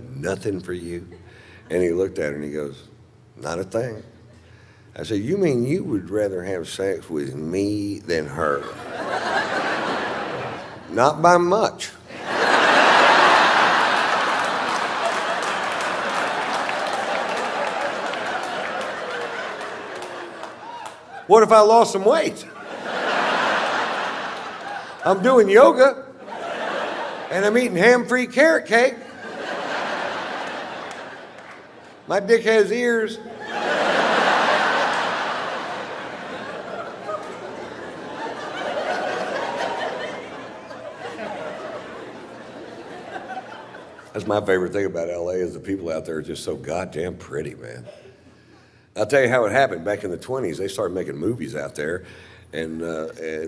Nothing for you? And he looked at her and he goes, not a thing. I said, you mean you would rather have sex with me than her? Not by much. What if I lost some weight? I'm doing yoga and I'm eating ham-free carrot cake. My dick has ears. That's my favorite thing about LA is the people out there are just so goddamn pretty, man. I'll tell you how it happened. Back in the 20s, they started making movies out there. And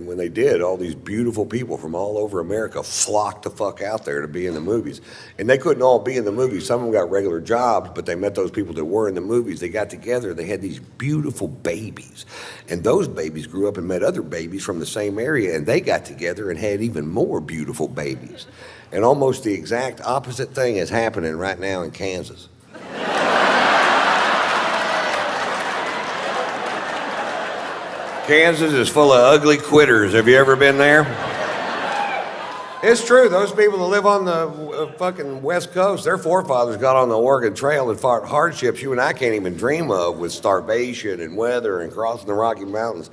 when they did, all these beautiful people from all over America flocked the fuck out there to be in the movies. And they couldn't all be in the movies. Some of them got regular jobs, but they met those people that were in the movies. They got together. They had these beautiful babies. And those babies grew up and met other babies from the same area. And they got together and had even more beautiful babies. And almost the exact opposite thing is happening right now in Kansas. Kansas is full of ugly quitters. Have you ever been there? It's true. Those people that live on the fucking West Coast, their forefathers got on the Oregon Trail and fought hardships you and I can't even dream of, with starvation and weather and crossing the Rocky Mountains.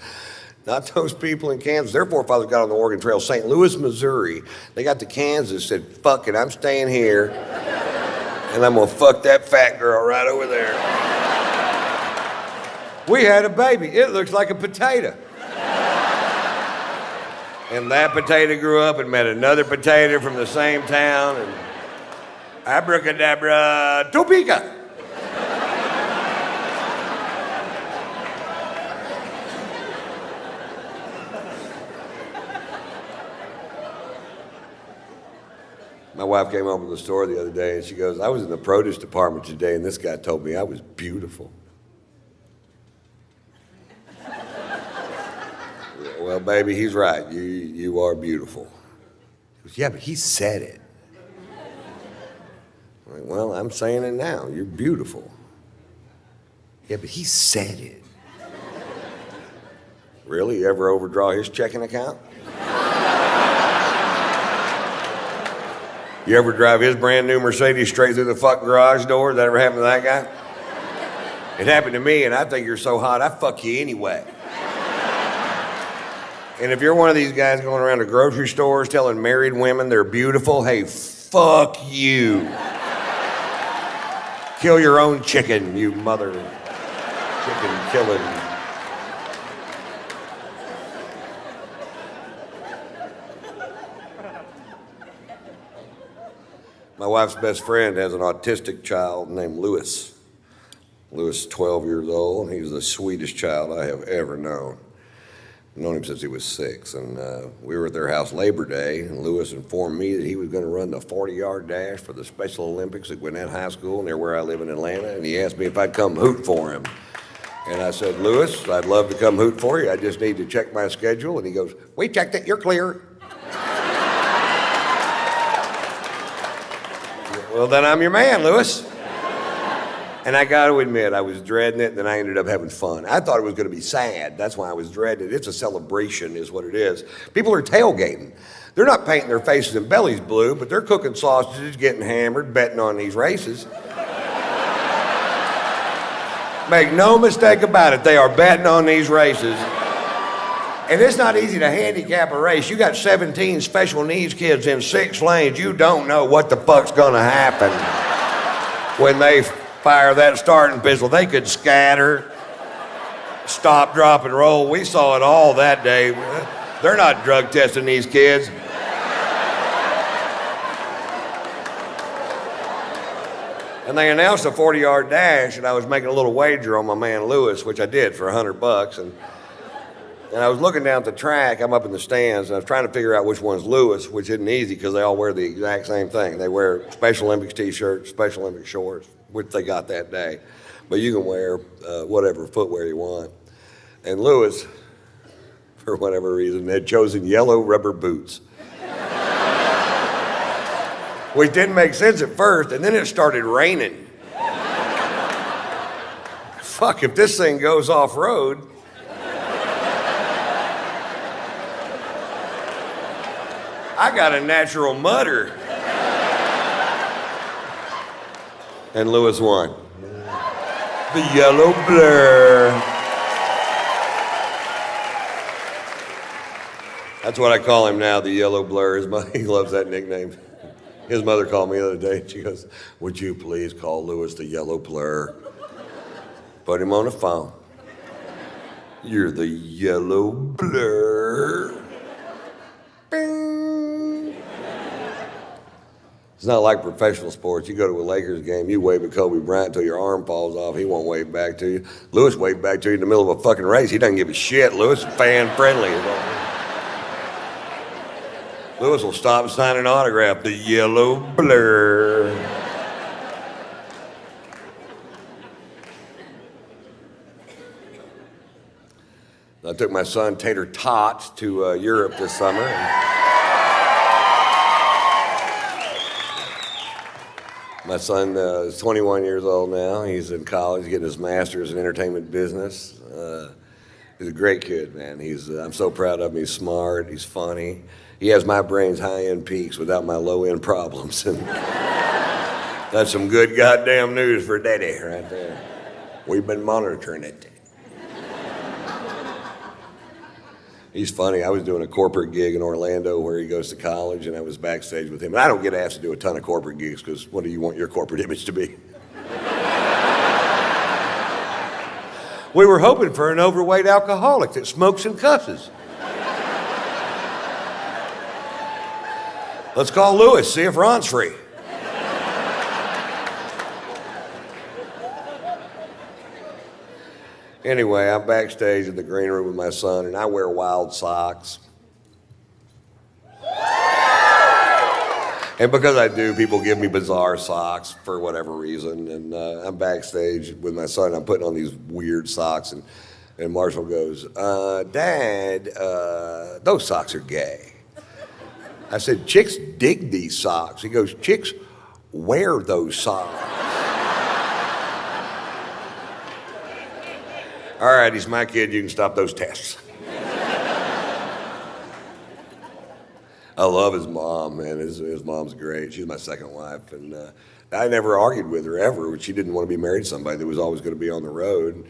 Not those people in Kansas. Their forefathers got on the Oregon Trail, St. Louis, Missouri. They got to Kansas, said, fuck it, I'm staying here, and I'm gonna fuck that fat girl right over there. We had a baby. It looks like a potato. And that potato grew up and met another potato from the same town, and abracadabra, Topeka. My wife came home from the store the other day and she goes, I was in the produce department today and this guy told me I was beautiful. Well, baby, he's right. You are beautiful. He goes, yeah, but he said it. I'm like, well, I'm saying it now. You're beautiful. Yeah, but he said it. Really? You ever overdraw his checking account? You ever drive his brand new Mercedes straight through the fucking garage door? Did that ever happen to that guy? It happened to me, and I think you're so hot, I'd fuck you anyway. And if you're one of these guys going around to grocery stores telling married women they're beautiful, hey, fuck you. Kill your own chicken, you mother chicken killing. My wife's best friend has an autistic child named Louis. Louis is 12 years old, and he's the sweetest child I have ever known. I've known him since he was 6, and we were at their house Labor Day, and Louis informed me that he was going to run the 40-yard dash for the Special Olympics at Gwinnett High School near where I live in Atlanta, and he asked me if I'd come hoot for him. And I said, Louis, I'd love to come hoot for you. I just need to check my schedule. And he goes, we checked it, you're clear. Well, then I'm your man, Louis. And I got to admit, I was dreading it, and then I ended up having fun. I thought it was going to be sad. That's why I was dreading it. It's a celebration is what it is. People are tailgating. They're not painting their faces and bellies blue, but they're cooking sausages, getting hammered, betting on these races. Make no mistake about it, they are betting on these races. And it's not easy to handicap a race. You got 17 special needs kids in 6 lanes. You don't know what the fuck's going to happen when they fire that starting pistol. They could scatter, stop, drop, and roll. We saw it all that day. They're not drug testing these kids. And they announced a 40-yard dash, and I was making a little wager on my man Lewis, which I did for $100. And I was looking down at the track. I'm up in the stands, and I was trying to figure out which one's Lewis, which isn't easy because they all wear the exact same thing. They wear Special Olympics t-shirts, Special Olympics shorts, which they got that day. But you can wear whatever footwear you want. And Lewis, for whatever reason, had chosen yellow rubber boots. which didn't make sense at first, and then it started raining. Fuck, if this thing goes off-road, I got a natural mudder. And Lewis won. The yellow blur. That's what I call him now, the yellow blur. He loves that nickname. His mother called me the other day. She goes, "Would you please call Lewis the yellow blur?" Put him on the phone. "You're the yellow blur." Bing. It's not like professional sports. You go to a Lakers game, you wave at Kobe Bryant until your arm falls off. He won't wave back to you. Lewis waved back to you in the middle of a fucking race. He doesn't give a shit. Lewis is fan friendly. Lewis will stop and sign an autograph. The yellow blur. I took my son Tater Tots to Europe this summer. My son is 21 years old now. He's in college, getting his master's in entertainment business. He's a great kid, man. I'm so proud of him. He's smart, he's funny. He has my brain's high-end peaks without my low-end problems. And that's some good goddamn news for Daddy right there. We've been monitoring it. He's funny. I was doing a corporate gig in Orlando where he goes to college, and I was backstage with him. And I don't get asked to do a ton of corporate gigs because what do you want your corporate image to be? We were hoping for an overweight alcoholic that smokes and cusses. Let's call Lewis, see if Ron's free. Anyway, I'm backstage in the green room with my son, and I wear wild socks. And because I do, people give me bizarre socks for whatever reason. And I'm backstage with my son, I'm putting on these weird socks, and Marshall goes, "Dad, those socks are gay." I said, "Chicks dig these socks." He goes, "Chicks wear those socks." All right, he's my kid, you can stop those tests. I love his mom, man. His mom's great. She's my second wife, and I never argued with her ever. She didn't want to be married to somebody that was always going to be on the road.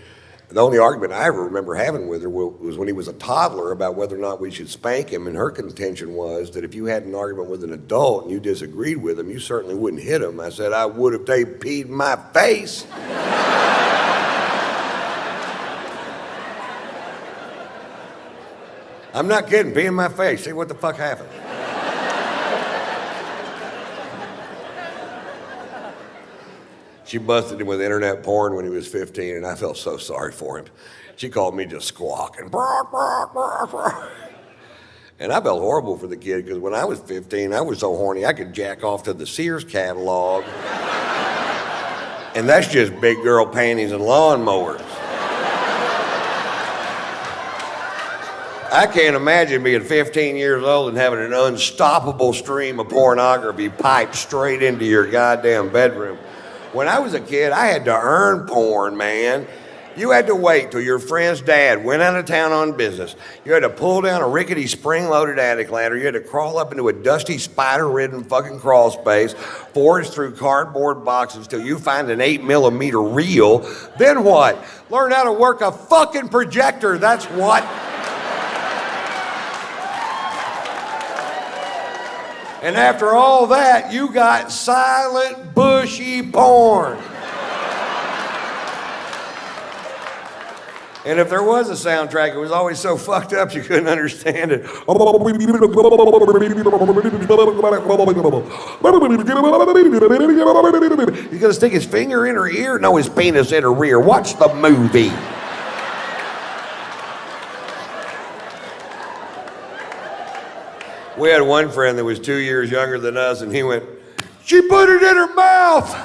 The only argument I ever remember having with her was when he was a toddler about whether or not we should spank him, and her contention was that if you had an argument with an adult and you disagreed with him, you certainly wouldn't hit him. I said, "I would if they peed in my face." I'm not kidding, pee in my face. See what the fuck happened. She busted him with internet porn when he was 15, and I felt so sorry for him. She called me just squawking. Bark, bark, bark, bark. And I felt horrible for the kid, because when I was 15, I was so horny I could jack off to the Sears catalog. And that's just big girl panties and lawnmowers. I can't imagine being 15 years old and having an unstoppable stream of pornography piped straight into your goddamn bedroom. When I was a kid, I had to earn porn, man. You had to wait till your friend's dad went out of town on business. You had to pull down a rickety spring-loaded attic ladder. You had to crawl up into a dusty, spider-ridden fucking crawl space, forage through cardboard boxes till you find an 8mm reel. Then what? Learn how to work a fucking projector, that's what. And after all that, you got silent, bushy porn. And if there was a soundtrack, it was always so fucked up you couldn't understand it. He's gonna stick his finger in her ear? No, his penis in her rear. Watch the movie. We had one friend that was 2 years younger than us, and he went, "She put it in her mouth."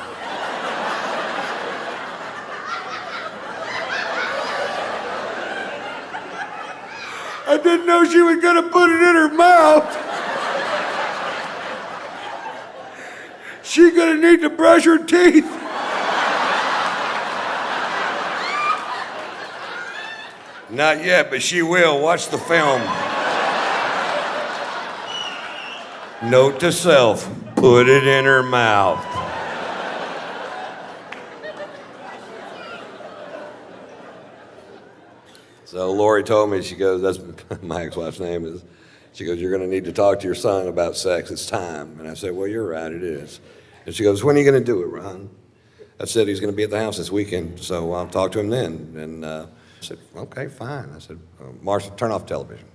I didn't know she was gonna put it in her mouth. She gonna need to brush her teeth. Not yet, but she will. Watch the film. Note to self, put it in her mouth. So Lori told me, she goes, that's my ex-wife's name is, she goes, you're gonna need to talk to your son about sex, it's time. And I said, well, you're right, it is. And she goes, when are you gonna do it, Ron? I said, he's gonna be at the house this weekend, so I'll talk to him then. And I said, okay, fine. I said, Marcia, turn off television.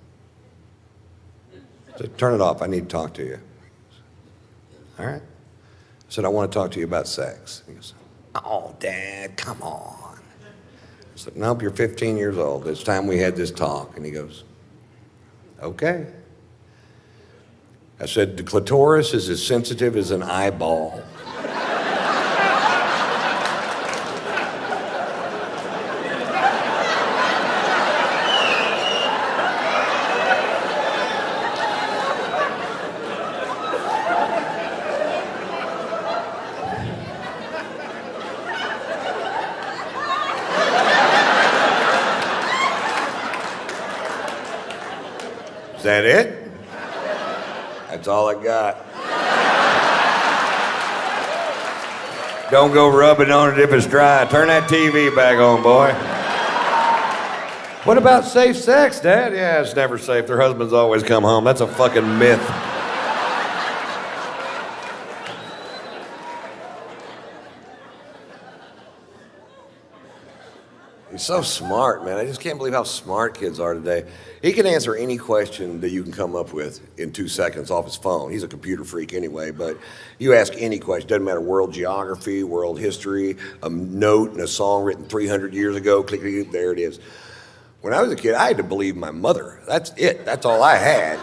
I said, turn it off, I need to talk to you. All right. I said, I want to talk to you about sex. He goes, oh, Dad, come on. I said, nope, you're 15 years old. It's time we had this talk. And he goes, okay. I said, the clitoris is as sensitive as an eyeball. Is that it? That's all I got. Don't go rubbing on it if it's dry. Turn that TV back on, boy. What about safe sex, Dad? Yeah, it's never safe. Their husbands always come home. That's a fucking myth. He's so smart, man. I just can't believe how smart kids are today. He can answer any question that you can come up with in 2 seconds off his phone. He's a computer freak anyway, but you ask any question, doesn't matter, world geography, world history, a note in a song written 300 years ago, click, click, there it is. When I was a kid, I had to believe my mother. That's it. That's all I had.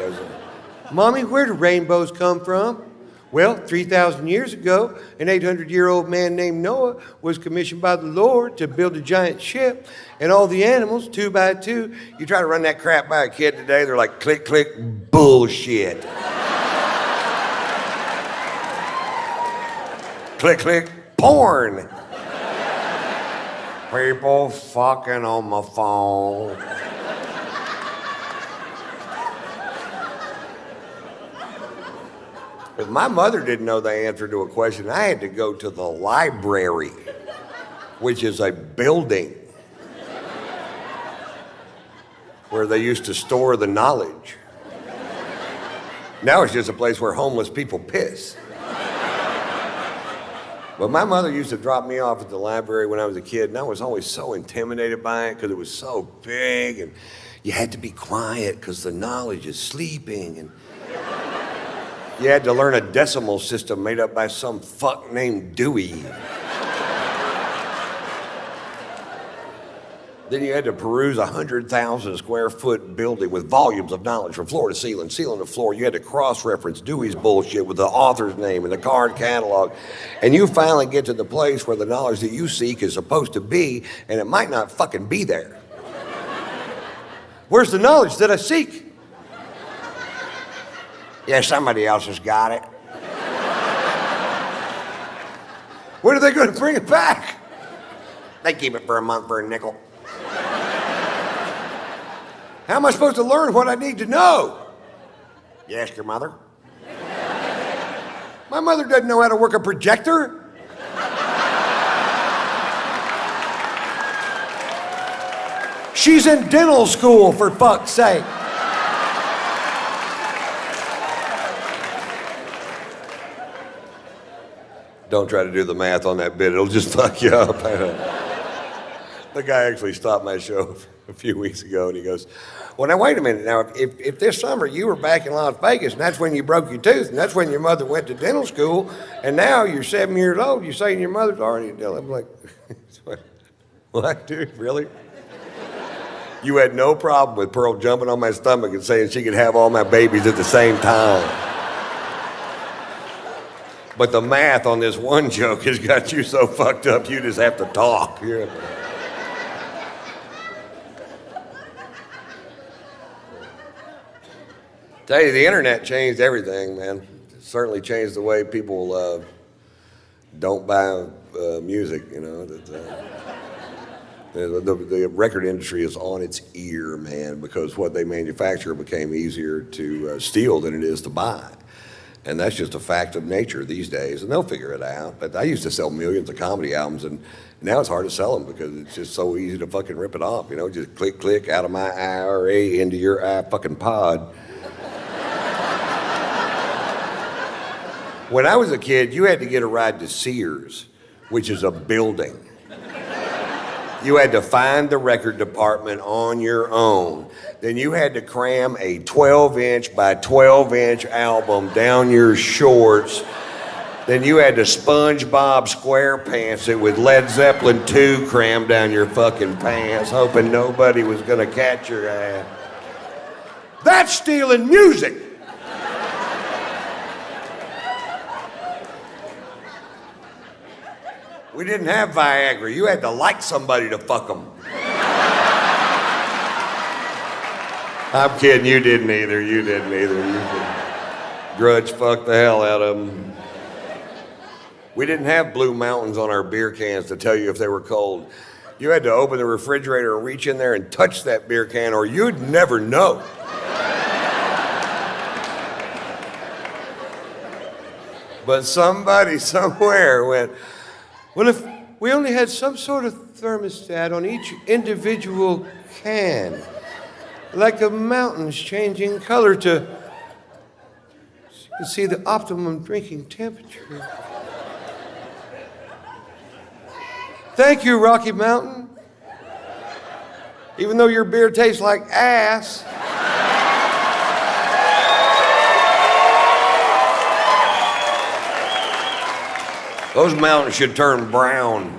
Mommy, where do rainbows come from? Well, 3,000 years ago, an 800-year-old man named Noah was commissioned by the Lord to build a giant ship, and all the animals, 2 by 2, you try to run that crap by a kid today, they're like, click, click, bullshit. Click, click, porn. People fucking on my phone. If my mother didn't know the answer to a question, I had to go to the library, which is a building where they used to store the knowledge. Now it's just a place where homeless people piss. But my mother used to drop me off at the library when I was a kid, and I was always so intimidated by it because it was so big, and you had to be quiet because the knowledge is sleeping, and you had to learn a decimal system made up by some fuck named Dewey. Then you had to peruse a 100,000 square foot building with volumes of knowledge from floor to ceiling, ceiling to floor. You had to cross-reference Dewey's bullshit with the author's name and the card catalog. And you finally get to the place where the knowledge that you seek is supposed to be, and it might not fucking be there. Where's the knowledge that I seek? Yeah, somebody else has got it. When are they going to bring it back? They keep it for a month for a nickel. How am I supposed to learn what I need to know? You ask your mother? My mother doesn't know how to work a projector. She's in dental school, for fuck's sake. Don't try to do the math on that bit. It'll just fuck you up. The guy actually stopped my show a few weeks ago, and he goes, well, now, wait a minute. Now, if this summer you were back in Las Vegas, and that's when you broke your tooth, and that's when your mother went to dental school, and now you're 7 years old, you're saying your mother's already dental. I'm like, what, dude, really? You had no problem with Pearl jumping on my stomach and saying she could have all my babies at the same time. But the math on this one joke has got you so fucked up, you just have to talk. Yeah. Tell you, the internet changed everything, man. It certainly changed the way people Don't buy music, you know. The record industry is on its ear, man, because what they manufacture became easier to steal than it is to buy. And that's just a fact of nature these days, and they'll figure it out. But I used to sell millions of comedy albums, and now it's hard to sell them because it's just so easy to fucking rip it off. You know, just click, click, out of my IRA into your fucking pod. When I was a kid, you had to get a ride to Sears, which is a building. You had to find the record department on your own. Then you had to cram a 12-inch by 12-inch album down your shorts. Then you had to SpongeBob SquarePants it with Led Zeppelin 2 crammed down your fucking pants, hoping nobody was gonna catch your ass. That's stealing music. We didn't have Viagra. You had to like somebody to fuck them. I'm kidding. You didn't either. You didn't either. You didn't. Grudge fuck the hell out of them. We didn't have Blue Mountains on our beer cans to tell you if they were cold. You had to open the refrigerator and reach in there and touch that beer can, or you'd never know. But somebody somewhere went, well, if we only had some sort of thermostat on each individual can, like the mountains changing color to see the optimum drinking temperature. Thank you, Rocky Mountain. Even though your beer tastes like ass. Those mountains should turn brown.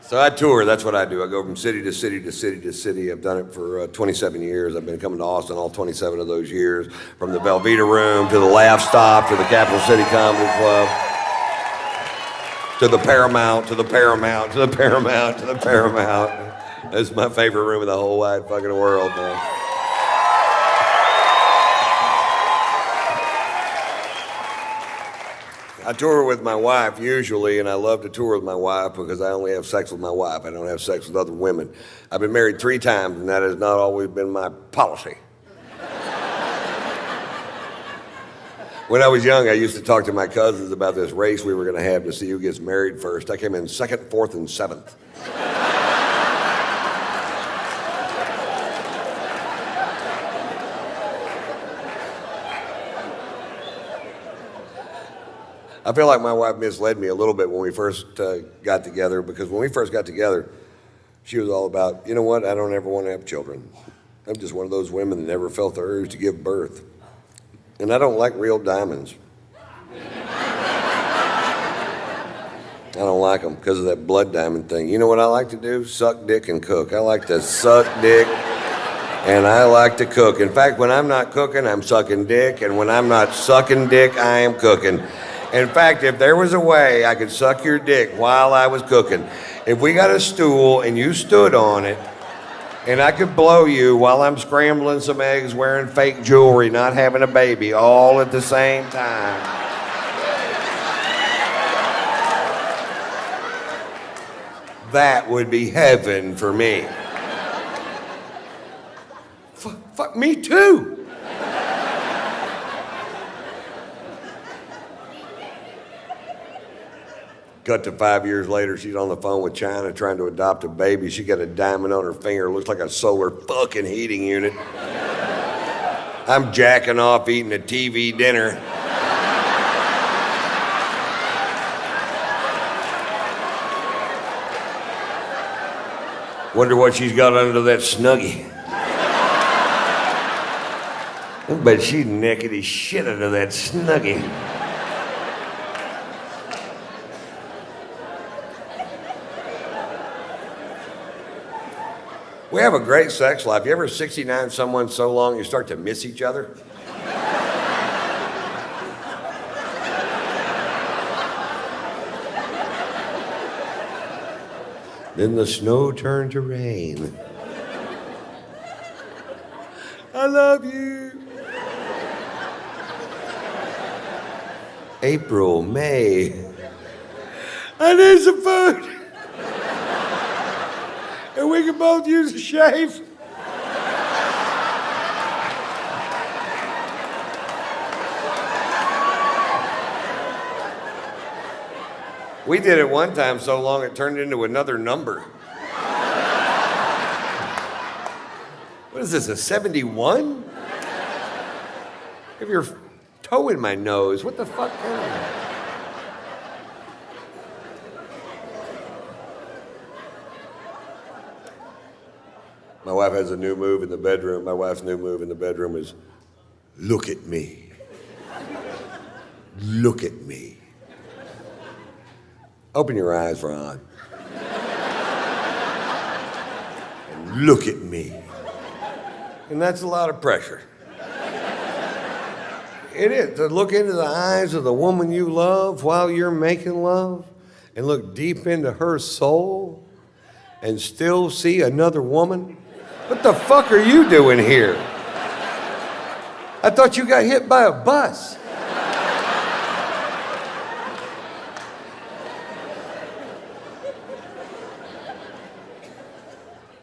So I tour, that's what I do. I go from city to city to city to city. I've done it for 27 years. I've been coming to Austin all 27 of those years, from the Velveeta Room to the Laugh Stop to the Capital City Comedy Club, to the Paramount, to the Paramount, to the Paramount, to the Paramount. That's my favorite room in the whole wide fucking world, man. I tour with my wife usually, and I love to tour with my wife because I only have sex with my wife. I don't have sex with other women. I've been married 3 times, and that has not always been my policy. When I was young, I used to talk to my cousins about this race we were going to have to see who gets married first. I came in 2nd, 4th, and 7th. I feel like my wife misled me a little bit when we first got together, because when we first got together, she was all about, you know what, I don't ever want to have children. I'm just one of those women that never felt the urge to give birth. And I don't like real diamonds. I don't like them because of that blood diamond thing. You know what I like to do? Suck dick and cook. I like to suck dick and I like to cook. In fact, when I'm not cooking, I'm sucking dick. And when I'm not sucking dick, I am cooking. In fact, if there was a way I could suck your dick while I was cooking, if we got a stool and you stood on it, and I could blow you while I'm scrambling some eggs, wearing fake jewelry, not having a baby, all at the same time. That would be heaven for me. Fuck me too. Cut to 5 years later, she's on the phone with China trying to adopt a baby. She got a diamond on her finger, looks like a solar fucking heating unit. I'm jacking off eating a TV dinner. Wonder what she's got under that Snuggie. I bet she's naked as shit under that Snuggie. We have a great sex life. You ever 69 someone so long you start to miss each other? Then the snow turned to rain. love you. April, May. I need some food. And we can both use a shave. We did it one time so long it turned into another number. What is this, a 71? Have your toe in my nose. What the fuck? My wife has a new move in the bedroom. My wife's new move in the bedroom is, look at me. Look at me. Open your eyes, Ron. And look at me. And that's a lot of pressure. It is, to look into the eyes of the woman you love while you're making love and look deep into her soul and still see another woman. What the fuck are you doing here? I thought you got hit by a bus.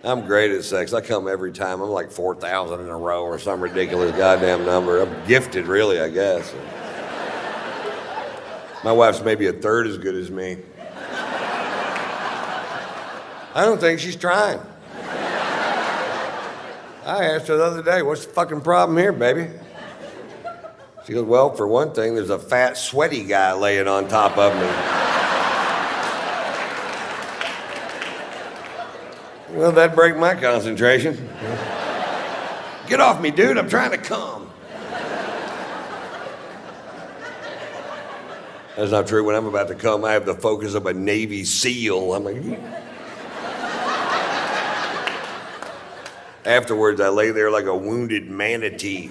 I'm great at sex. I come every time. I'm like 4,000 in a row or some ridiculous goddamn number. I'm gifted, really, I guess. My wife's maybe a third as good as me. I don't think she's trying. I asked her the other day, what's the fucking problem here, baby? She goes, well, for one thing, there's a fat, sweaty guy laying on top of me. Well, that'd break my concentration. Get off me, dude. I'm trying to come. That's not true. When I'm about to come, I have the focus of a Navy SEAL. I'm like... Afterwards, I lay there like a wounded manatee.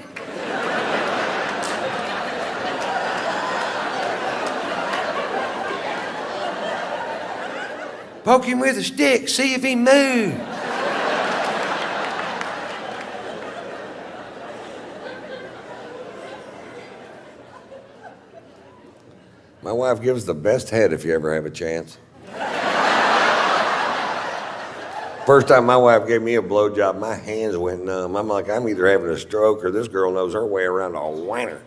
Poke him with a stick, see if he moves. My wife gives the best head if you ever have a chance. First time my wife gave me a blowjob, my hands went numb. I'm like, I'm either having a stroke or this girl knows her way around a whiner.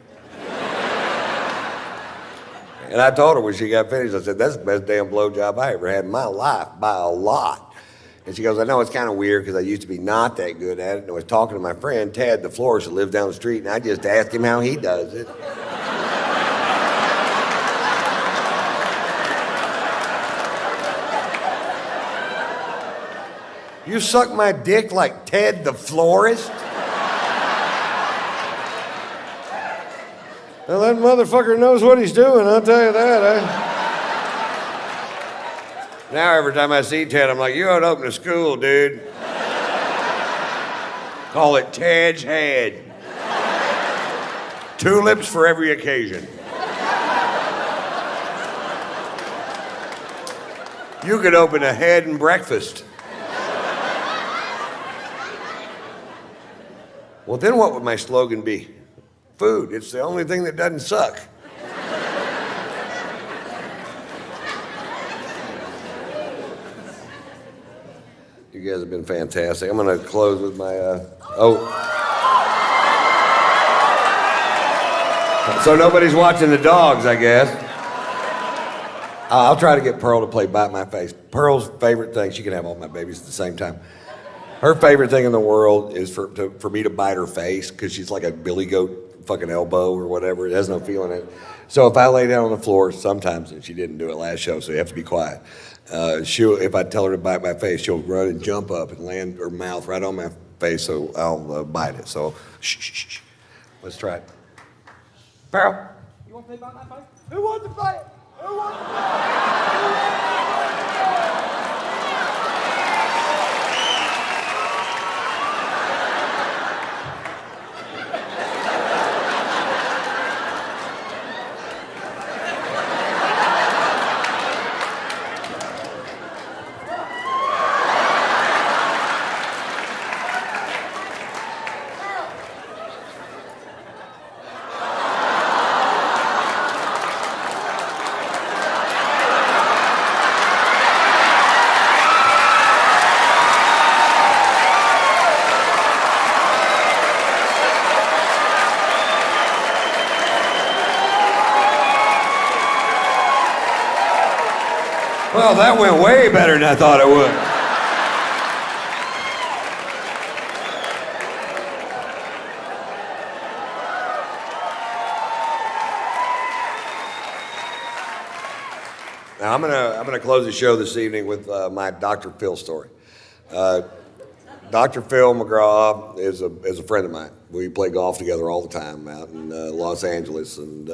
And I told her when she got finished, I said, that's the best damn blowjob I ever had in my life, by a lot. And she goes, I know it's kind of weird because I used to be not that good at it. And I was talking to my friend, Ted, the florist that lived down the street, and I just asked him how he does it. You suck my dick like Ted, the florist? Well, that motherfucker knows what he's doing, I'll tell you that. Now every time I see Ted, I'm like, you ought to open a school, dude. Call it Ted's Head. Tulips for every occasion. You could open a head and breakfast. Well, then what would my slogan be? Food. It's the only thing that doesn't suck. You guys have been fantastic. I'm going to close with my, So nobody's watching the dogs, I guess. I'll try to get Pearl to play Bite My Face. Pearl's favorite thing, she can have all my babies at the same time. Her favorite thing in the world is for me to bite her face, because she's like a billy goat fucking elbow or whatever. It has no feeling in it. So if I lay down on the floor, sometimes, and she didn't do it last show, so you have to be quiet. If I tell her to bite my face, she'll run and jump up and land her mouth right on my face, so I'll bite it. So, shh. Let's try it. Pearl? You want to play Bite My Face? Who wants to play it? Who wants to play it? Well, that went way better than I thought it would. Now, I'm gonna close the show this evening with my Dr. Phil story. Dr. Phil McGraw is a friend of mine. We play golf together all the time out in Los Angeles, and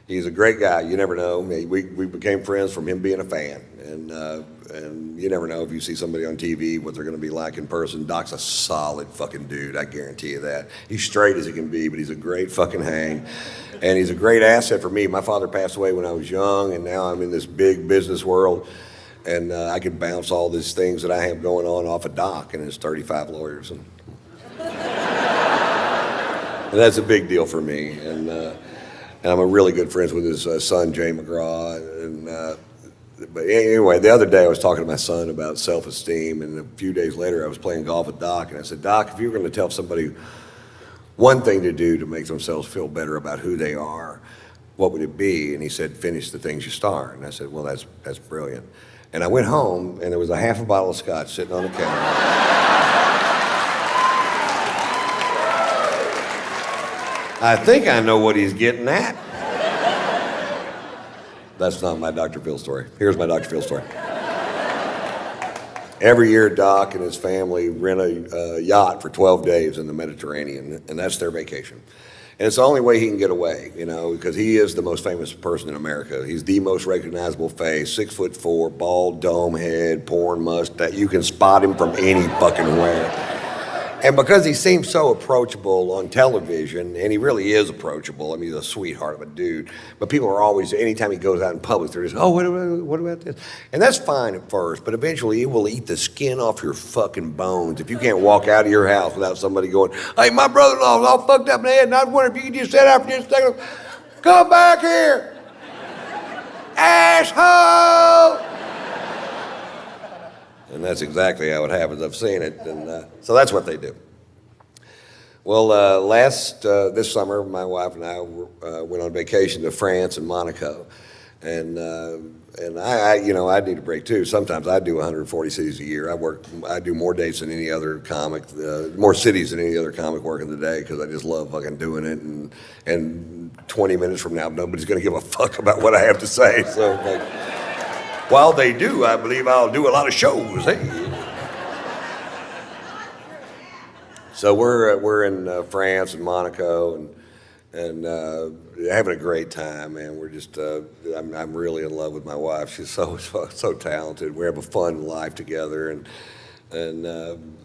he's a great guy. You never know. We became friends from him being a fan, and you never know if you see somebody on TV what they're going to be like in person. Doc's a solid fucking dude. I guarantee you that. He's straight as he can be, but he's a great fucking hang, and he's a great asset for me. My father passed away when I was young, and now I'm in this big business world. And I can bounce all these things that I have going on off of Doc and his 35 lawyers. And that's a big deal for me. And I'm a really good friends with his son, Jay McGraw. But anyway, the other day I was talking to my son about self-esteem. And a few days later I was playing golf with Doc. And I said, Doc, if you were going to tell somebody one thing to do to make themselves feel better about who they are, what would it be? And he said, finish the things you start. And I said, well, that's brilliant. And I went home, and there was a half a bottle of scotch sitting on the counter. I think I know what he's getting at. That's not my Dr. Phil story. Here's my Dr. Phil story. Every year, Doc and his family rent a yacht for 12 days in the Mediterranean, and that's their vacation. And it's the only way he can get away, you know, because he is the most famous person in America. He's the most recognizable face, 6'4", bald dome head, porn mustache. You can spot him from any fucking where. And because he seems so approachable on television, and he really is approachable, I mean, he's a sweetheart of a dude, but people are always, anytime he goes out in public, they're just, oh, what about this? And that's fine at first, but eventually it will eat the skin off your fucking bones if you can't walk out of your house without somebody going, hey, my brother-in-law's all fucked up in the head, and I was wondering if you could just sit out for just a second. Come back here, asshole! And that's exactly how it happens. I've seen it, and so that's what they do. Well, this summer, my wife and I went on vacation to France and Monaco, and I need a break too. Sometimes I do 140 cities a year. I do more dates than any other comic, more cities than any other comic working the day because I just love fucking doing it. And 20 minutes from now, nobody's gonna give a fuck about what I have to say. So. While they do, I believe I'll do a lot of shows. Hey. So we're in France and Monaco and having a great time, man. We're just I'm really in love with my wife. She's so talented. We have a fun life together, and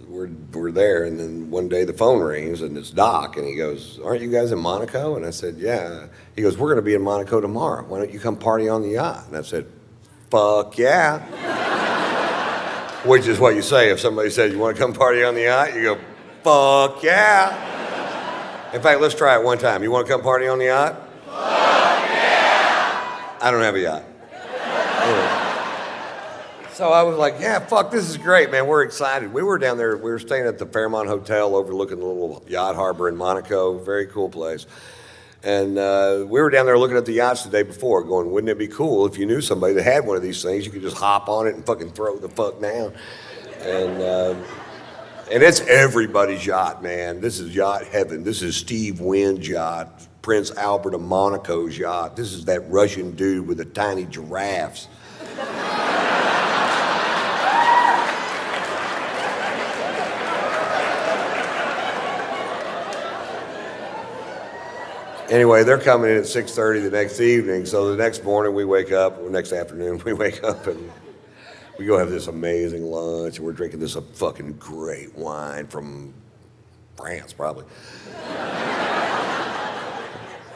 we're there. And then one day the phone rings and it's Doc, and he goes, "Aren't you guys in Monaco?" And I said, "Yeah." He goes, "We're going to be in Monaco tomorrow. Why don't you come party on the yacht?" And I said, fuck yeah. Which is what you say if somebody says, you want to come party on the yacht? You go, fuck yeah. In fact, let's try it one time. You want to come party on the yacht? Fuck yeah. I don't have a yacht. So I was like, yeah, fuck, this is great, man. We're excited. We were down there. We were staying at the Fairmont Hotel overlooking the little yacht harbor in Monaco. Very cool place. And we were down there looking at the yachts the day before, going, wouldn't it be cool if you knew somebody that had one of these things? You could just hop on it and fucking throw the fuck down. And it's everybody's yacht, man. This is yacht heaven. This is Steve Wynn's yacht, Prince Albert of Monaco's yacht. This is that Russian dude with the tiny giraffes. Anyway, they're coming in at 6:30 the next evening, so the next morning we wake up, or next afternoon we wake up and we go have this amazing lunch, and we're drinking this fucking great wine from France, probably.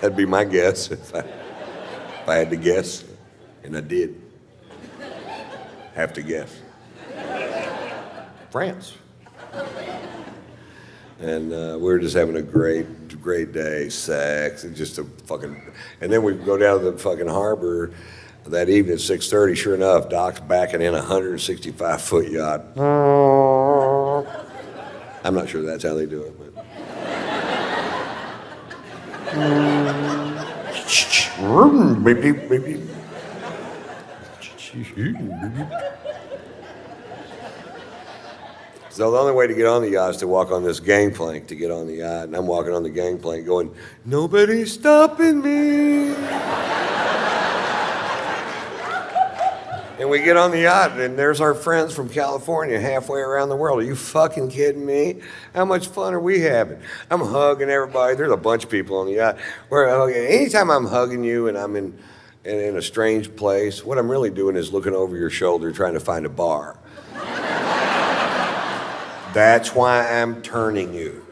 That'd be my guess if I had to guess, and I did have to guess. France. And we were just having a great day, sex, and just a fucking, and then we go down to the fucking harbor that evening at 6:30. Sure enough, Doc's backing in a 165-foot yacht. I'm not sure that's how they do it, but. So the only way to get on the yacht is to walk on this gangplank to get on the yacht. And I'm walking on the gangplank going, nobody's stopping me. And we get on the yacht, and there's our friends from California halfway around the world. Are you fucking kidding me? How much fun are we having? I'm hugging everybody. There's a bunch of people on the yacht. Anytime I'm hugging you and I'm in a strange place, what I'm really doing is looking over your shoulder trying to find a bar. That's why I'm turning you.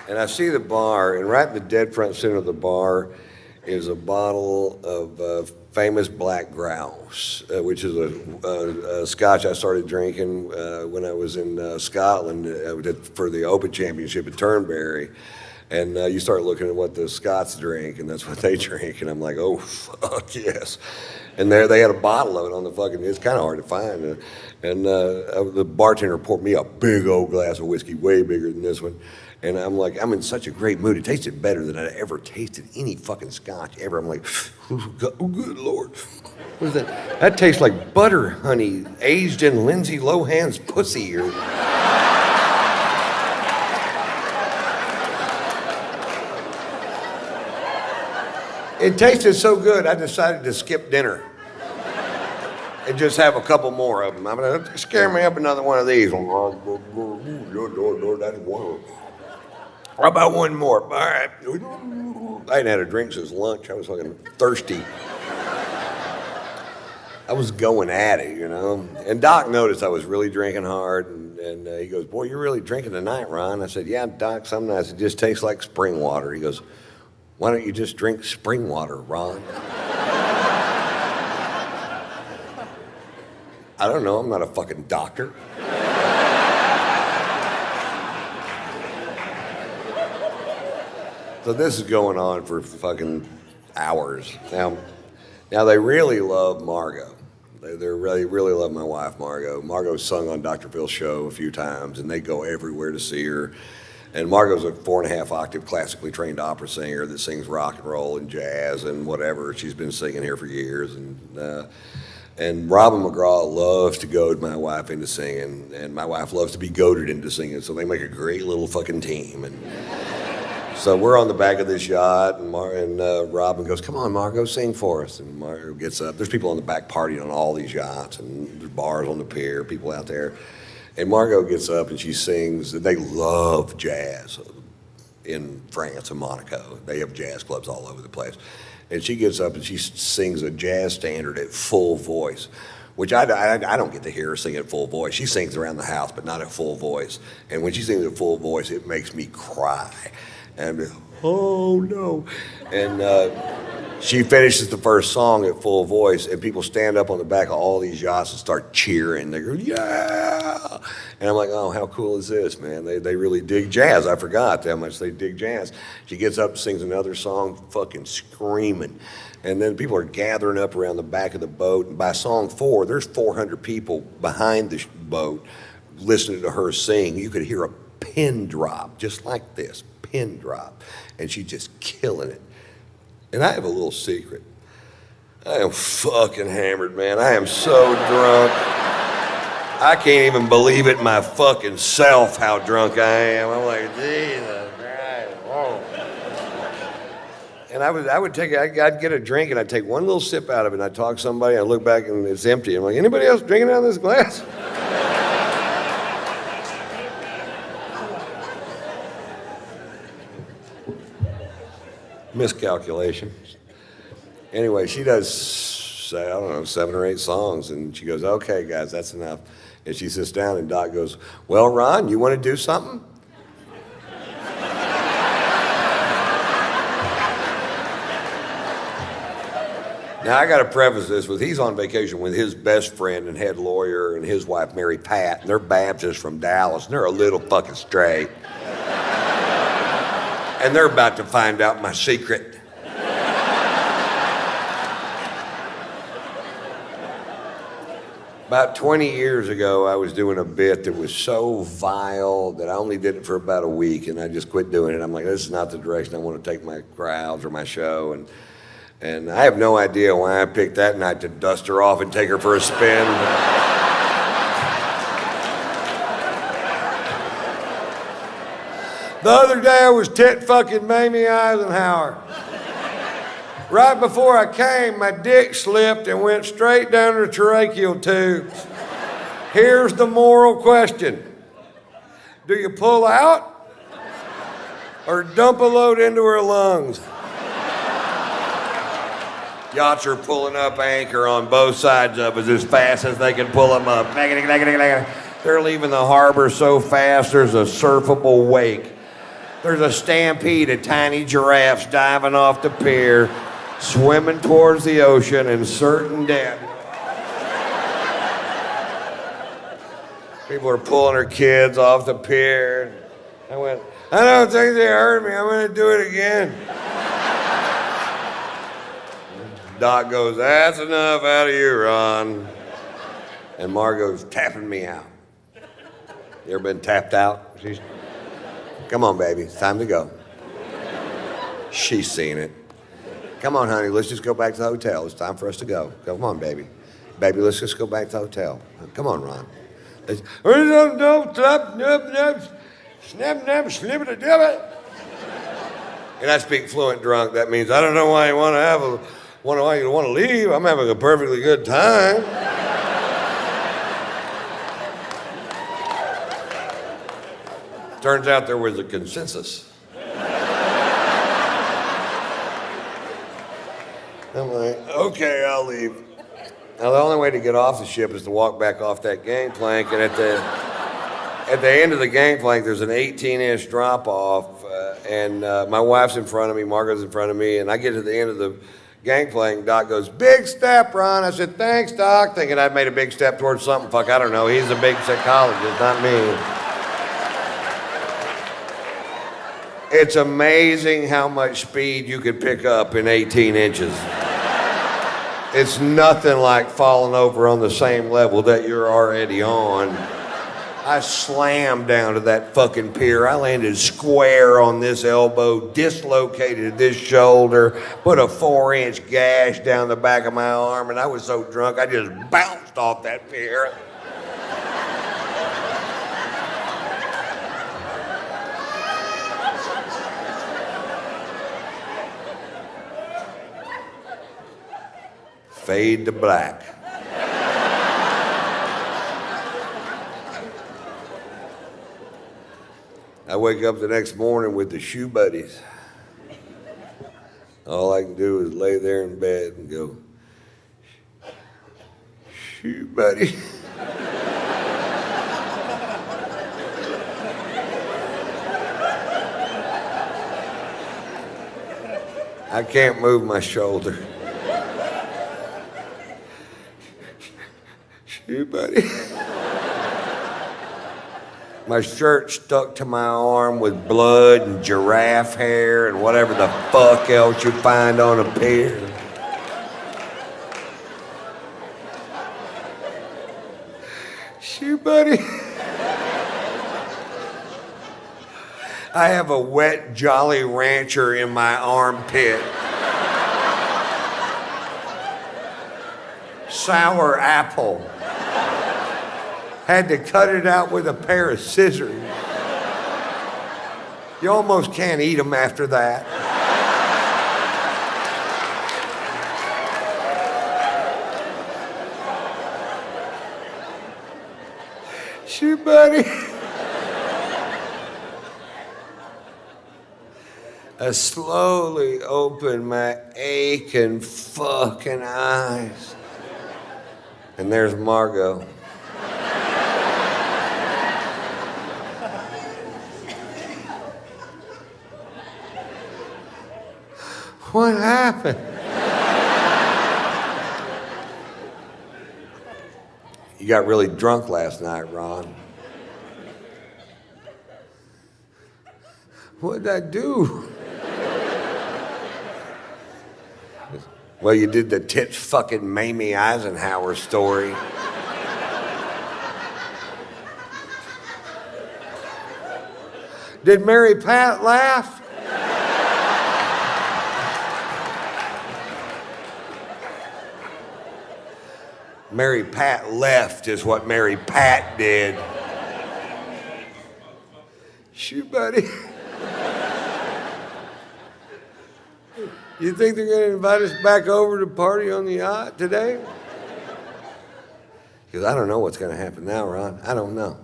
And I see the bar, and right in the dead front center of the bar is a bottle of famous black grouse, which is a scotch I started drinking when I was in Scotland for the Open Championship at Turnberry. And you start looking at what the Scots drink, and that's what they drink. And I'm like, oh, fuck yes. And there they had a bottle of it on the fucking, it's kind of hard to find. And the bartender poured me a big old glass of whiskey, way bigger than this one. And I'm like, I'm in such a great mood. It tasted better than I'd ever tasted any fucking scotch ever. I'm like, oh, good Lord. What is that? That tastes like butter honey aged in Lindsay Lohan's pussy. It tasted so good, I decided to skip dinner and just have a couple more of them. I'm gonna scare me up another one of these. That's one. How about one more? All right. I hadn't had a drink since lunch. I was fucking thirsty. I was going at it, you know. And Doc noticed I was really drinking hard, and he goes, boy, you're really drinking tonight, Ron. I said, yeah, Doc, some nights it just tastes like spring water. He goes, why don't you just drink spring water, Ron? I don't know, I'm not a fucking doctor. So this is going on for fucking hours. Now they really love Margot. They really love my wife, Margot. Margot's sung on Dr. Phil's show a few times, and they go everywhere to see her. And Margot's a 4.5 octave classically trained opera singer that sings rock and roll and jazz and whatever. She's been singing here for years. And Robin McGraw loves to goad my wife into singing, and my wife loves to be goaded into singing, so they make a great little fucking team. And so we're on the back of this yacht, and Robin goes, come on, Margot, sing for us. And Margot gets up. There's people on the back partying on all these yachts, and there's bars on the pier, people out there. And Margot gets up and she sings. They love jazz in France and Monaco. They have jazz clubs all over the place. And she gets up and she sings a jazz standard at full voice, which I don't get to hear her sing at full voice. She sings around the house, but not at full voice. And when she sings at full voice, it makes me cry. And I'm, oh no. And she finishes the first song at full voice, and people stand up on the back of all these yachts and start cheering. They go, yeah! And I'm like, oh, how cool is this, man? They really dig jazz. I forgot how much they dig jazz. She gets up and sings another song, fucking screaming. And then people are gathering up around the back of the boat. And by song 4, there's 400 people behind the boat listening to her sing. You could hear a pin drop, just like this, pin drop. And she's just killing it. And I have a little secret. I am fucking hammered, man. I am so drunk. I can't even believe it my fucking self how drunk I am. I'm like, Jesus Christ. Whoa. And I'd get a drink and I'd take one little sip out of it and I'd talk to somebody, I'd look back and it's empty. I'm like, anybody else drinking out of this glass? Miscalculation. Anyway, she does, I don't know, 7 or 8 songs, and she goes, okay, guys, that's enough. And she sits down, and Doc goes, well, Ron, you want to do something? Now, I got to preface this with he's on vacation with his best friend and head lawyer and his wife, Mary Pat, and they're Baptists from Dallas, and they're a little fucking straight. And they're about to find out my secret. About 20 years ago, I was doing a bit that was so vile that I only did it for about a week, and I just quit doing it. I'm like, this is not the direction I want to take my crowds or my show, and I have no idea why I picked that night to dust her off and take her for a spin. The other day, I was tit fucking Mamie Eisenhower. Right before I came, my dick slipped and went straight down her tracheal tubes. Here's the moral question. Do you pull out or dump a load into her lungs? Yachts are pulling up anchor on both sides of us as fast as they can pull them up. They're leaving the harbor so fast there's a surfable wake. There's a stampede of tiny giraffes diving off the pier, swimming towards the ocean in certain death. People are pulling their kids off the pier. I went, I don't think they heard me. I'm going to do it again. Doc goes, that's enough out of you, Ron. And Margot's tapping me out. You ever been tapped out? Come on, baby. It's time to go. She's seen it. Come on, honey. Let's just go back to the hotel. It's time for us to go. Come on, baby. Baby, let's just go back to the hotel. Come on, Ron. And I speak fluent drunk. That means I don't know why you want to leave. I'm having a perfectly good time. Turns out there was a consensus. I'm like, okay, I'll leave. Now, the only way to get off the ship is to walk back off that gangplank, and at the end of the gangplank, there's an 18-inch drop-off, and my wife's in front of me, Margot's in front of me, and I get to the end of the gangplank, Doc goes, big step, Ron. I said, thanks, Doc, thinking I'd made a big step towards something. Fuck, I don't know. He's a big psychologist, not me. It's amazing how much speed you could pick up in 18 inches. It's nothing like falling over on the same level that you're already on. I slammed down to that fucking pier. I landed square on this elbow, dislocated this shoulder, put a 4-inch gash down the back of my arm, and I was so drunk I just bounced off that pier. Fade to black. I wake up the next morning with the shoe buddies. All I can do is lay there in bed and go, shoe buddy. I can't move my shoulder. Shoe buddy. My shirt stuck to my arm with blood and giraffe hair and whatever the fuck else you find on a pier. Shoe buddy. I have a wet Jolly Rancher in my armpit. Sour apple. Had to cut it out with a pair of scissors. You almost can't eat them after that. Shoe buddy. I slowly opened my aching fucking eyes. And there's Margot. What happened? You got really drunk last night, Ron. What did I do? Well, you did the tits fucking Mamie Eisenhower story. Did Mary Pat laugh? Mary Pat left is what Mary Pat did. Shoot, buddy. You think they're going to invite us back over to party on the yacht today? Because I don't know what's going to happen now, Ron. I don't know.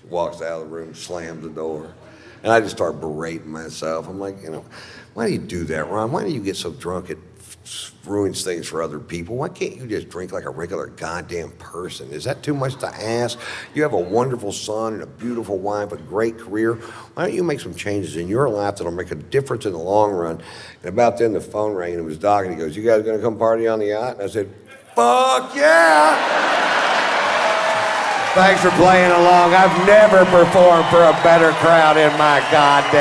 Walks out of the room, slams the door. And I just start berating myself. I'm like, why do you do that, Ron? Why do you get so drunk it ruins things for other people? Why can't you just drink like a regular goddamn person? Is that too much to ask? You have a wonderful son and a beautiful wife, a great career. Why don't you make some changes in your life that'll make a difference in the long run? And about then the phone rang and it was Doc and he goes, you guys gonna come party on the yacht? And I said, fuck yeah! Thanks for playing along. I've never performed for a better crowd in my goddamn